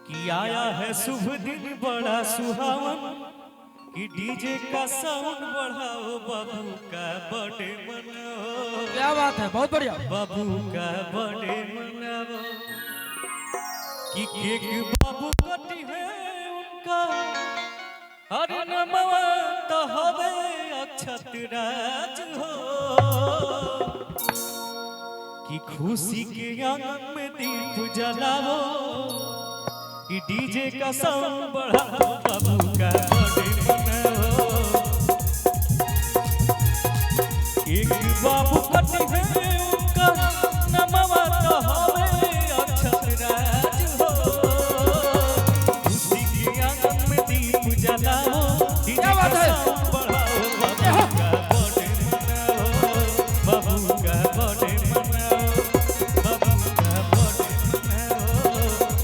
कि आया है शुभ दिन बड़ा सुहावन कि डीजे का साउंड बढ़ाओ बाबू का बर्थडे मनाओ। क्या बात है, बहुत बढ़िया। बाबू का बर्थडे मनाओ कि केक बाबू कटी है उनका हर नमवा तो हवे अक्षत राज हो कि खुशी के आंगन में दीप जलाओ कि डीजे का साउंड बढ़ाओ बाबू का बर्थडे मनाओ। एक बाबू कटी है उनका नमवा तो हवे अक्षत राज हो खुशी के आंगन में दीप जलाओ डीजे का साउंड बढ़ाओ बाबू का बर्थडे मनाओ। बाबू का बर्थडे मनाओ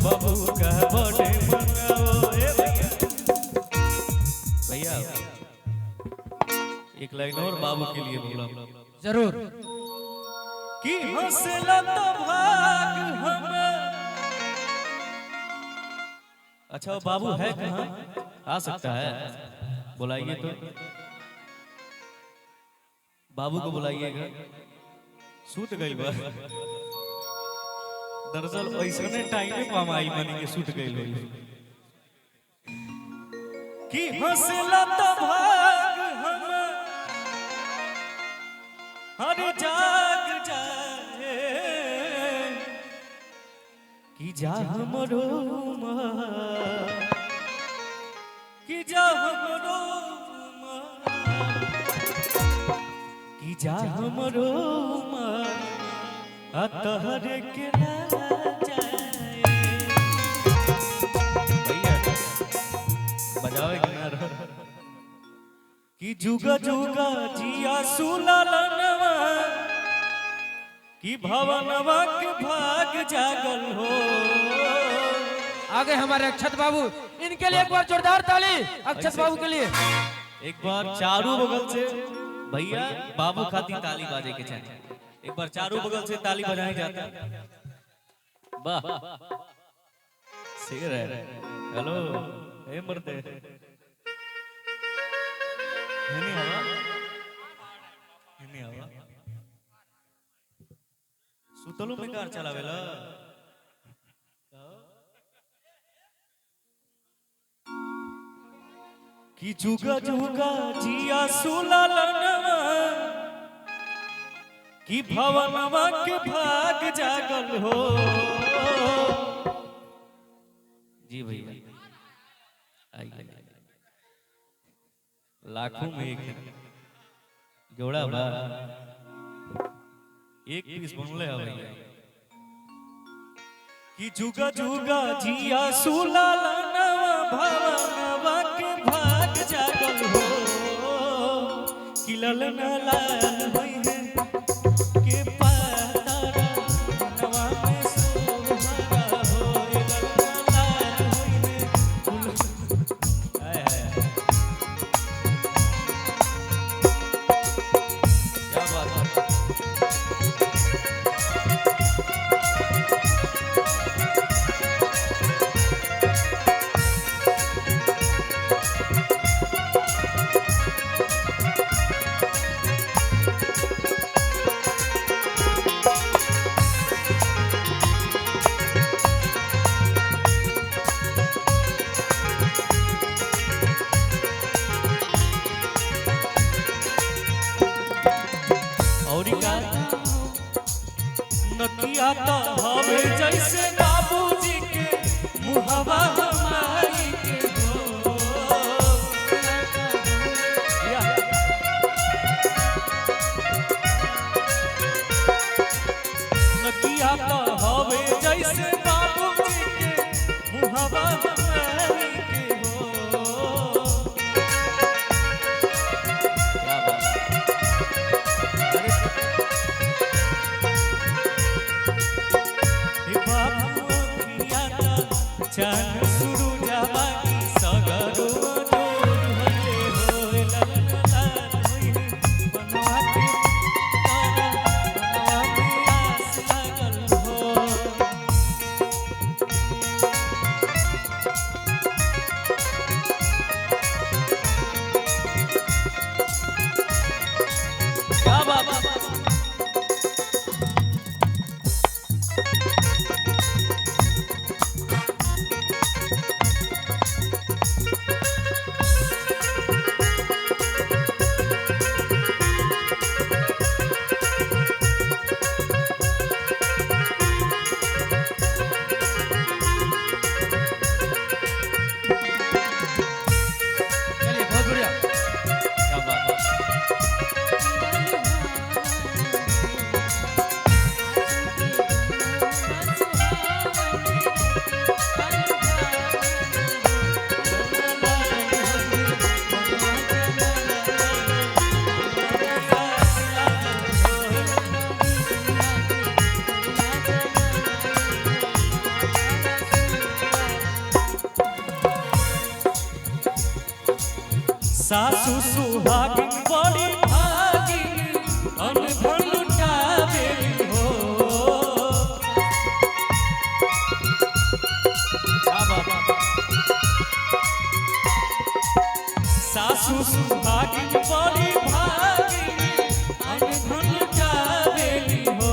बाबू का बर्थडे मनाओ। ए भैया एक लाइन और बाबू के लिए बोला जरूर। कि हंसला तो भाग हमें। अच्छा वो बाबू है कहाँ? आ सकता है, बुलाइए तो बाबू को बुलाइएगा। सूत गई बा दरअसल ऐसने टाइम में कमाई बनी के सूत गई लोग कि हंसला तो भाग हमें हर जाग जाए कि जा हमरो कि जा हमरो कि जा हमरो अतहर के जाए। भैया बजावे कि ना कि जुगा जुगा जिया सुलालनवा कि भवनवा के भाग जागल हो। आगे हमारे अक्षत बाबू, इनके लिए एक बार जोरदार ताली अक्षत बाबू के लिए। एक बार चारों बगल से भैया बाबू खाती ताली बाजे के चाहिए। एक बार चारों बगल से ताली बजाई जाती है। वाह शेर है। हेलो हे मर्दे नहीं आवा नहीं आवा सुतलो में कार चलावेला कि जुगा जुगा जिया सुलालनवा कि भवनवा के भाग जागल हो। जी भैया आइए लाखों में एक जोड़ा बा एक पीस बनले है भैया कि जुगा जुगा जिया सुलालनवा भवनवा के भाग जागल हो कि ललन लाल होई है के पातारा नवा में सोहरा हो ललन लाल होई है हाय हाय क्या बात है। नकिया तो हवे जैसे बाबूजी के मुहवा हमारी के हो नकिया तो हवे जैसे बाबूजी के मुहवा हमारी के हो। चांद शुरू जावा की सगरो जोर होले होए ललन लाल होई बनवा के तारा बनवा में आस लागल हो। सासु सुहागिन बड़ी भागिन अनधन लुटावे हो। सासु सुहागिन बड़ी भागिन अनधन लुटावे हो।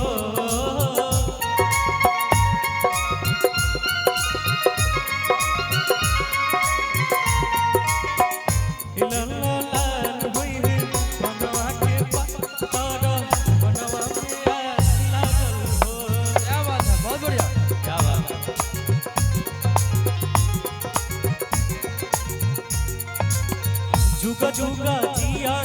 क्या बात है, बहुत बढ़िया। क्या बात है। जुगा जुगा जिया